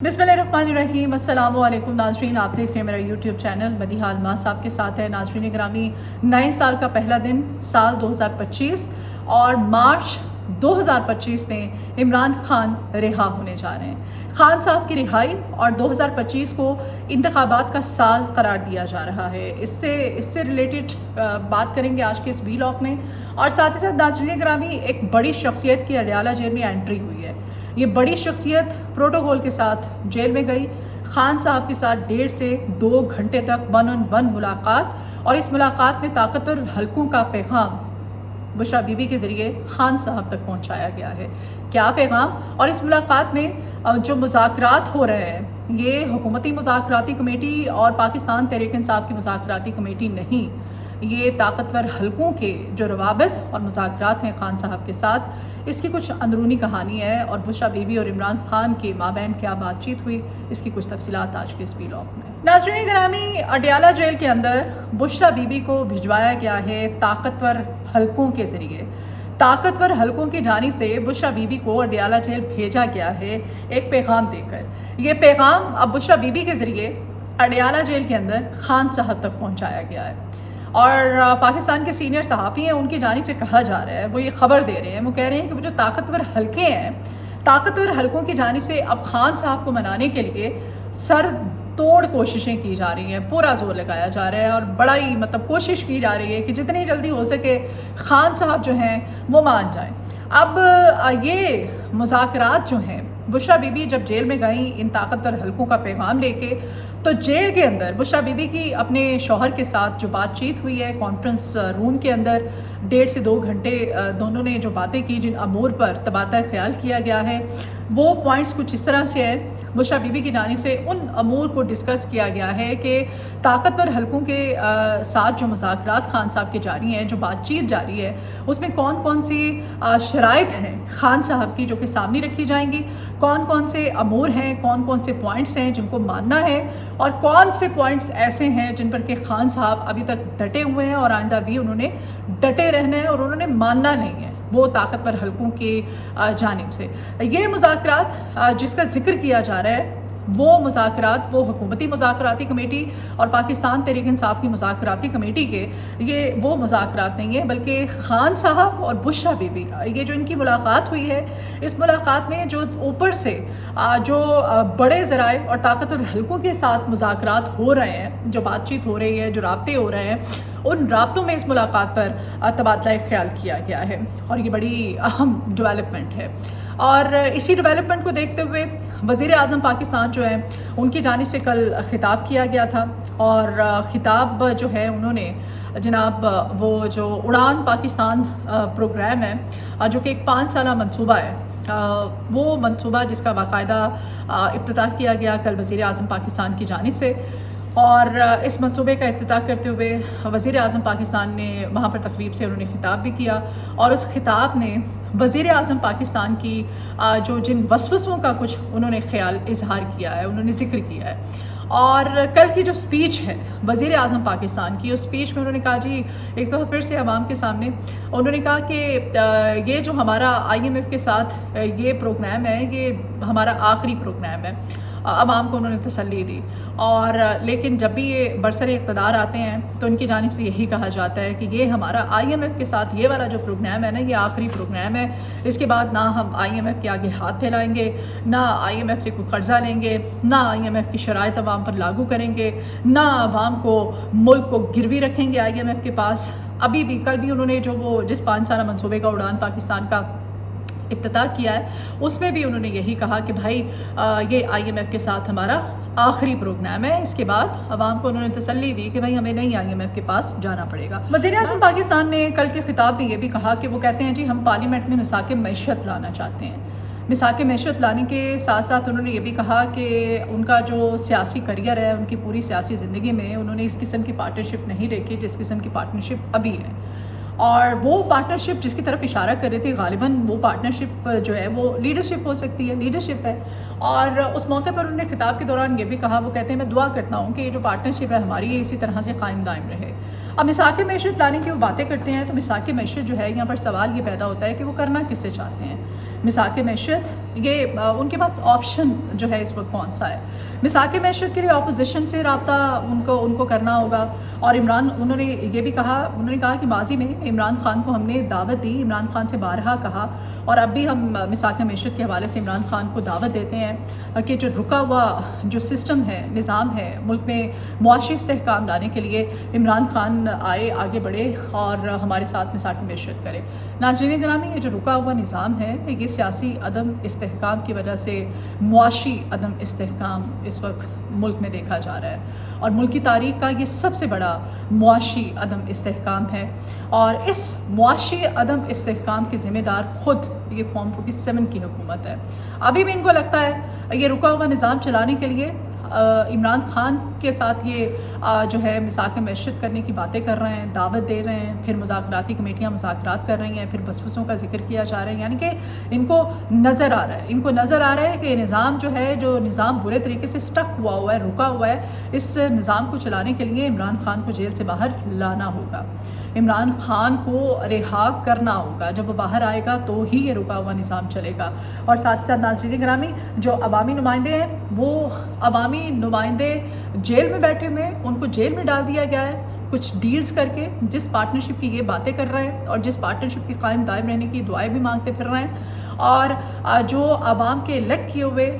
बिस्मिल्लाहिर्रहमानिर्रहीम। अस्सलाम वालेकुम नाज़रीन, आप देख रहे हैं मेरा यूट्यूब चैनल। मदीहा अलमास आपके साथ है। नाज़रीन ग्रामी, नए साल का पहला दिन साल 2025 और मार्च 2025 में इमरान खान रिहा होने जा रहे हैं। खान साहब की रिहाई और 2025 को इंतखाबात का साल करार दिया जा रहा है। इससे रिलेटेड बात करेंगे आज के इस व्लॉग में। और साथ ही साथ नाज़रीन ग्रामी, एक बड़ी शख्सियत की अडयाला जेल में एंट्री हुई है। ये बड़ी शख्सियत प्रोटोकॉल के साथ जेल में गई। खान साहब के साथ 1.5 से 2 घंटे तक वन ऑन वन मुलाकात, और इस मुलाकात में ताकतवर हलकों का पैगाम बुशरा बीबी के ज़रिए खान साहब तक पहुंचाया गया है। क्या पैगाम? और इस मुलाकात में जो मुज़ाकरात हो रहे हैं, ये हुकूमती मुज़ाकराती कमेटी और पाकिस्तान तहरीक इंसाफ की मुज़ाकराती कमेटी नहीं, ये ताकतवर हलकों के जो रवाबित और मुज़ाकरात हैं खान साहब के साथ, इसकी कुछ अंदरूनी कहानी है। और बुशरा बीबी और इमरान खान के माबैन क्या बातचीत हुई, इसकी कुछ तफसीलात आज के इस व्लॉग में। नाज़रीन ग्रामी, अडयाला जेल के अंदर बुशरा बीबी को भिजवाया गया है ताकतवर हलकों के ज़रिए। ताकतवर हलकों की जानिब से बुशरा बीबी को अडयाला जेल भेजा गया है एक पैगाम देकर। ये पैगाम अब बुशरा बीबी के ज़रिए अडयाला जेल के अंदर खान साहब तक पहुँचाया गया है। और पाकिस्तान के सीनियर सहाफ़ी हैं, उनकी जानिब से कहा जा रहा है, वो ये ख़बर दे रहे हैं, वो कह रहे हैं कि वो जो ताकतवर हलके हैं, ताकतवर हलकों की जानिब से अब खान साहब को मनाने के लिए सर तोड़ कोशिशें की जा रही हैं, पूरा जोर लगाया जा रहा है और बड़ा ही कोशिश की जा रही है कि जितनी जल्दी हो सके खान साहब जो हैं वो मान जाएं। अब ये मुज़ाकरात जो हैं, बुशरा बीबी जब जेल में गई इन ताकतवर हलकों का पैगाम लेके, तो जेल के अंदर बुशरा बीबी की अपने शौहर के साथ जो बातचीत हुई है कॉन्फ्रेंस रूम के अंदर, 1.5 से 2 घंटे दोनों ने जो बातें की, जिन अमूर पर तबादला ख्याल किया गया है, वो पॉइंट्स कुछ इस तरह से है। बुशरा बीबी की जानिब से उन अमूर को डिस्कस किया गया है कि ताकतवर हलकों के साथ जो मुज़ाकरात खान साहब के जारी हैं, जो बातचीत जारी है, उसमें कौन कौन सी शराइत हैं खान साहब की जो कि सामने रखी जाएंगी, कौन कौन से अमूर हैं, कौन कौन से पॉइंट्स हैं जिनको मानना है, और कौन से पॉइंट्स ऐसे हैं जिन पर कि खान साहब अभी तक डटे हुए हैं और आइंदा भी उन्होंने डटे रहना है और उन्होंने मानना नहीं है वो ताकतवर हलकों की जानिब से। ये मुज़ाकरात जिसका जिक्र किया जा रहा है, वो मुज़ाकरात वो हुकूमती मुज़ाकराती कमेटी और पाकिस्तान तहरीक इंसाफ की मुज़ाकराती कमेटी के ये वो मुज़ाकरात नहीं है, बल्कि खान साहब और बुशरा बीबी, ये जो इनकी मुलाकात हुई है, इस मुलाकात में जो ऊपर से जो बड़े ज़राए और ताकतवर हलकों के साथ मुज़ाकरात हो रहे हैं, जो बातचीत हो रही है, जो राब्ते हो रहे हैं, उन राब्तों में इस मुलाकात पर तबादला ख्याल किया गया है और ये बड़ी अहम डेवलपमेंट है। और इसी डेवलपमेंट को देखते हुए वज़ीर आज़म पाकिस्तान जो है, उनकी जानिब से कल ख़िताब किया गया था। और ख़िताब जो है, उन्होंने जनाब वो जो उड़ान पाकिस्तान प्रोग्राम है, जो कि एक 5 साला मनसूबा है, वो मनसूबा जिसका बाकायदा इफ्तिताह किया गया कल वज़ीर आज़म पाकिस्तान की जानिब से। और इस मंसूबे का इफ्तिताह करते हुए वज़ीर आज़म पाकिस्तान ने वहाँ पर तकरीब से उन्होंने ख़िताब भी किया, और उस ख़िताब ने वज़ीर आज़म पाकिस्तान की जो जिन वसवसों का कुछ उन्होंने ख्याल इजहार किया है, उन्होंने ज़िक्र किया है। और कल की जो स्पीच है वज़ीर आज़म पाकिस्तान की, उस स्पीच में उन्होंने कहा, जी एक दफ़ा फिर से अवाम के सामने उन्होंने कहा कि ये जो हमारा IMF के साथ ये प्रोग्राम है, ये हमारा आखिरी प्रोग्राम है। अवाम को उन्होंने तसल्ली दी। और लेकिन जब भी ये बरसर इक़्तिदार आते हैं तो उनकी जानिब से यही कहा जाता है कि ये हमारा IMF के साथ ये वाला जो प्रोग्राम है ना, ये आखिरी प्रोग्राम है। इसके बाद ना हम IMF के आगे हाथ फैलाएंगे, ना IMF से कोई कर्जा लेंगे, ना IMF की शराइत अवाम पर लागू करेंगे, ना अवाम को मुल्क को गिरवी रखेंगे IMF के पास। अभी भी कल भी उन्होंने जो वो जिस 5 साला मनसूबे का उड़ान पाकिस्तान का इफ्तिताह किया है, उसमें भी उन्होंने यही कहा कि भाई ये IMF के साथ हमारा आखिरी प्रोग्राम है। इसके बाद अवाम को उन्होंने तसल्ली दी कि भाई हमें नहीं IMF के पास जाना पड़ेगा। वज़ीर आज़म पाकिस्तान ने कल के ख़िताब में ये भी कहा कि वो कहते हैं, जी हम पार्लियामेंट में मिसाक़ मैशत लाना चाहते हैं। मिसाक़ मैशत लाने के साथ साथ उन्होंने ये भी कहा कि उनका जो सियासी करियर है, उनकी पूरी सियासी ज़िंदगी में उन्होंने इस किस्म की पार्टनरशिप नहीं देखी जिस किस्म की पार्टनरशिप अभी है। और वो पार्टनरशिप जिसकी तरफ इशारा कर रहे थे, ग़ालिबन वो पार्टनरशिप जो है वो लीडरशिप हो सकती है, लीडरशिप है। और उस मौके पर उन्होंने ख़िताब के दौरान ये भी कहा, वो कहते हैं मैं दुआ करता हूँ कि ये जो पार्टनरशिप है हमारी, ये इसी तरह से कायम दायम रहे। अब मिसाक़ मैशत लाने की वो बातें करते हैं, तो मिसाक़ मैशत जो है, यहाँ पर सवाल ये पैदा होता है कि वो करना किससे चाहते हैं। मिसाक मैशत, ये उनके पास ऑप्शन जो है इस वक्त कौन सा है। मिसाक मैशत के लिए अपोजिशन से रब्ता उनको करना होगा। और उन्होंने ये भी कहा, उन्होंने कहा कि माजी में इमरान खान को हमने दावत दी, इमरान खान से बारहा कहा और अब भी हम मिसाक मैशत के हवाले से इमरान खान को दावत देते हैं कि जो रुका हुआ जो सिस्टम है, निज़ाम है, मुल्क में मुआशी इस्तेहकाम लाने के लिए इमरान खान आए, आगे बढ़े और हमारे साथ मिसाक मैशत करे। नाज़रीन गिरामी, ये जो रुका हुआ निज़ाम है ये सियासी अदम इस्तेहकाम की वजह से मुआशी अदम इस्तेहकाम इस वक्त मुल्क में देखा जा रहा है और मुल्क की तारीख़ का ये सबसे बड़ा मुआशी अदम इस्तेहकाम है। और इस मुआशी अदम इस्तेहकाम के ज़िम्मेदार ख़ुद ये फॉर्म 47 की हुकूमत है। अभी भी इनको लगता है ये रुका हुआ निज़ाम चलाने के लिए इमरान खान के साथ ये जो है मिसाक मैशत करने की बातें कर रहे हैं, दावत दे रहे हैं, फिर मुज़ाकराती कमेटियाँ मुज़ाकरात कर रही हैं, फिर वसवसों का जिक्र किया जा रहा है। यानी कि इनको नज़र आ रहा है कि निज़ाम जो है, जो निज़ाम बुरे तरीके से स्टक हुआ है, रुका हुआ है, इस निज़ाम को चलाने के लिए इमरान खान को जेल से बाहर लाना होगा, इमरान खान को रिहा करना होगा। जब वो बाहर आएगा तो ही ये रुका हुआ निज़ाम चलेगा। और साथ ही साथ नाज़रीन गिरामी, जो अवामी नुमाइंदे हैं वो अवामी नुमाइंदे जेल में बैठे हुए हैं, उनको जेल में डाल दिया गया है कुछ डील्स करके, जिस पार्टनरशिप की ये बातें कर रहे हैं और जिस पार्टनरशिप की कायम दायम रहने की दुआएं भी मांगते फिर रहे हैं। और जो आवाम के इलेक्ट किए हुए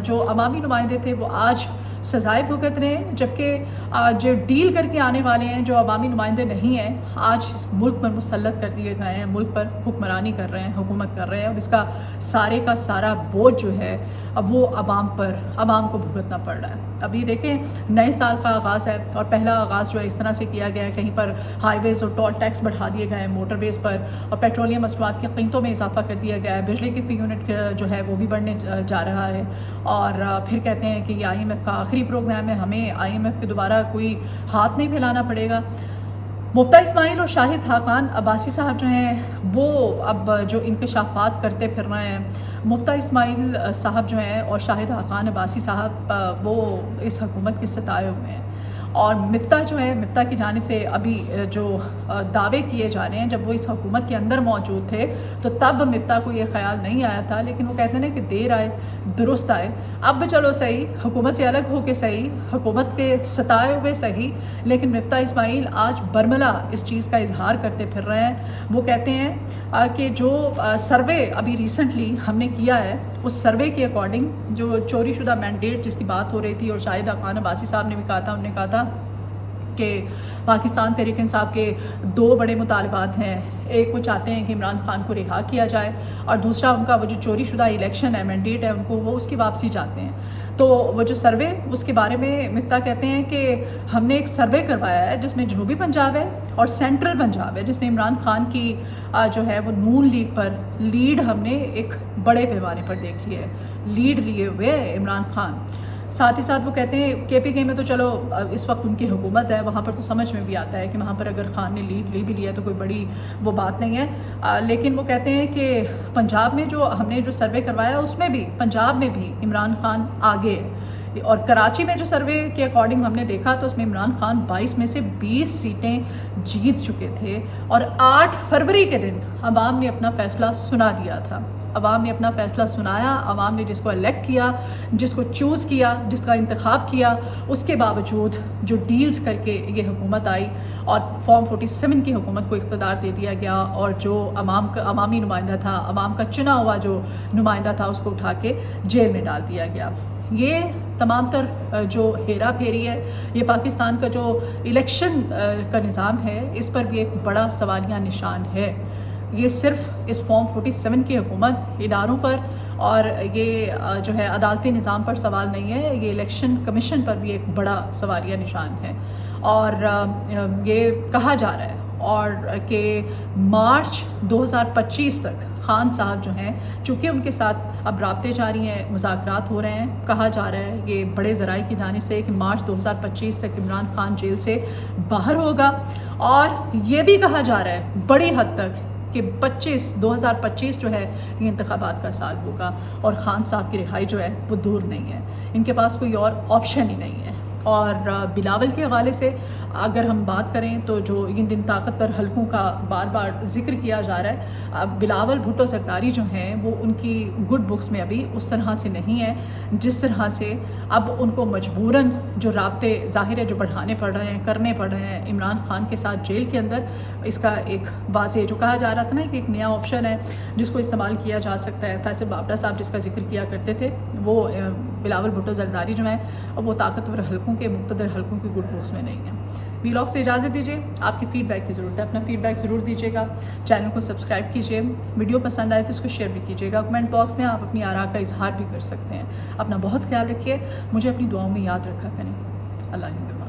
जो अवामी नुमाइंदे थे वो आज सजाएं भुगत रहे हैं, जबकि जो डील करके आने वाले हैं, जो अवामी नुमाइंदे नहीं हैं, आज इस मुल्क पर मुसल्लत कर दिए गए हैं, मुल्क पर हुक्मरानी कर रहे हैं, हुकूमत कर रहे हैं और इसका सारे का सारा बोझ जो है अब वो अवाम को भुगतना पड़ रहा है। अभी देखें, नए साल का आगाज़ है और पहला आगाज़ जो है इस तरह से किया गया है, कहीं पर हाईवेज़ और टोल टैक्स बढ़ा दिए गए हैं मोटरवेज़ पर और पेट्रोलियम मसनूआत की कीमतों में इजाफा कर दिया गया है, बिजली की फ़ी यूनिट जो है वो भी बढ़ने जा रहा है। और फिर कहते हैं कि ये IMF का आखिरी प्रोग्राम है, हमें IMF के दोबारा कोई हाथ नहीं फैलाना पड़ेगा। मुफ्ता इस्माइल और शाहिद हाकान अब्बासी साहब जो हैं वो अब जो इंकशाफात करते फिर रहे हैं। मुफ्ता इस्माइल साहब जो हैं और शाहिद हाकान अब्बासी साहब वो इस हुकूमत के सताए हुए हैं और मिफ्ता जो है, मिफ्ता की जानिब से अभी जो दावे किए जा रहे हैं, जब वो इस हुकूमत के अंदर मौजूद थे तो तब मिफ्ता को ये ख्याल नहीं आया था, लेकिन वो कहते हैं कि देर आए दुरुस्त आए। अब चलो सही, हुकूमत से अलग हो के सही, हुकूमत के सताए हुए सही, लेकिन मिफ्ता इस्माइल आज बरमला इस चीज़ का इजहार करते फिर रहे हैं। वो कहते हैं कि जो सर्वे अभी रिसेंटली हमने किया है उस सर्वे के अकॉर्डिंग जो चोरी शुदा मैंडेट जिसकी बात हो रही थी और शाहिद हाकान अब्बासी साहब ने भी कहा था, उन्होंने कहा था कि पाकिस्तान तहरीक इंसाफ के दो बड़े मुतालबात हैं। एक, वो चाहते हैं कि इमरान खान को रिहा किया जाए और दूसरा उनका वो जो चोरी शुदा इलेक्शन है, मैंडेट है, उनको वो उसकी वापसी चाहते हैं। तो वो जो सर्वे, उसके बारे में मिफ्ता कहते हैं कि हमने एक सर्वे करवाया है जिसमें जनूबी पंजाब है और सेंट्रल पंजाब है, जिसमें इमरान खान की जो है वो नून लीग पर लीड हमने एक बड़े पैमाने पर देखी है, लीड लिए हुए इमरान खान। साथ ही साथ वो कहते हैं KPK में तो चलो इस वक्त उनकी हुकूमत है, वहाँ पर तो समझ में भी आता है कि वहाँ पर अगर खान ने लीड ले भी लिया तो कोई बड़ी वो बात नहीं है। लेकिन वो कहते हैं कि पंजाब में जो हमने जो सर्वे करवाया उसमें भी, पंजाब में भी इमरान खान आगे है और कराची में जो सर्वे के अकॉर्डिंग हमने देखा तो उसमें इमरान खान 22 में से 20 सीटें जीत चुके थे और 8 फरवरी के दिन अवाम ने अपना फ़ैसला सुना दिया था। अवाम ने अपना फ़ैसला सुनाया, अवाम ने जिसको इलेक्ट किया, जिसको चूज़ किया, जिसका इंतखाब किया, उसके बावजूद जो डील्स करके ये हुकूमत आई और फॉर्म 47 की हुकूमत को इख्तिदार दे दिया गया और जो अवामी नुमाइंदा था, अवाम का चुना हुआ जो नुमाइंदा था, उसको उठा के जेल में डाल दिया गया। ये तमाम तर जो हेरा फेरी है, ये पाकिस्तान का जो इलेक्शन का निज़ाम है, इस पर भी एक बड़ा सवालिया निशान है। ये सिर्फ इस फॉर्म 47 की हुकूमत इदारों पर और ये जो है अदालती निज़ाम पर सवाल नहीं है, ये इलेक्शन कमीशन पर भी एक बड़ा सवालिया निशान है। और ये कहा जा रहा है और कि मार्च 2025 तक खान साहब जो हैं, चूँकि उनके साथ अब राब्ते जारी हैं, मुज़ाकरात हो रहे हैं, कहा जा रहा है ये बड़े ज़राए की जानिब से कि मार्च 2025 तक इमरान खान जेल से बाहर होगा। और ये भी कहा जा रहा है बड़ी हद तक कि 2025 जो है ये इंतखाबात का साल होगा और ख़ान साहब की रिहाई जो है वो दूर नहीं है, इनके पास कोई और ऑप्शन ही नहीं है। اور بلاول کے حوالے سے اگر ہم بات کریں تو جو ان طاقتور حلقوں کا بار بار ذکر کیا جا رہا ہے، بلاول بھٹو زرداری جو ہیں وہ ان کی گڈ بکس میں ابھی اس طرح سے نہیں ہے جس طرح سے اب ان کو مجبوراً جو رابطے ظاہر ہے جو بڑھانے پڑ رہے ہیں، کرنے پڑ رہے ہیں عمران خان کے ساتھ جیل کے اندر. اس کا ایک واضح جو کہا جا رہا تھا نا کہ ایک نیا آپشن ہے جس کو استعمال کیا جا سکتا ہے. فیصل بابڑا صاحب جس کا ذکر کیا کرتے تھے وہ بلاول بھٹو زرداری جو ہیں وہ طاقتور حلقوں کے، مقتدر حلقوں کی گڈ بکس میں نہیں ہیں. ویلاگ سے اجازت دیجیے، آپ کی فیڈ بیک کی ضرورت ہے، اپنا فیڈ بیک ضرور دیجیے گا. چینل کو سبسکرائب کیجیے، ویڈیو پسند آئے تو اس کو شیئر بھی کیجیے گا. کمنٹ باکس میں آپ اپنی آراء کا اظہار بھی کر سکتے ہیں. اپنا بہت خیال رکھیے، مجھے اپنی دعاؤں میں یاد رکھا کریں. اللہ حافظ.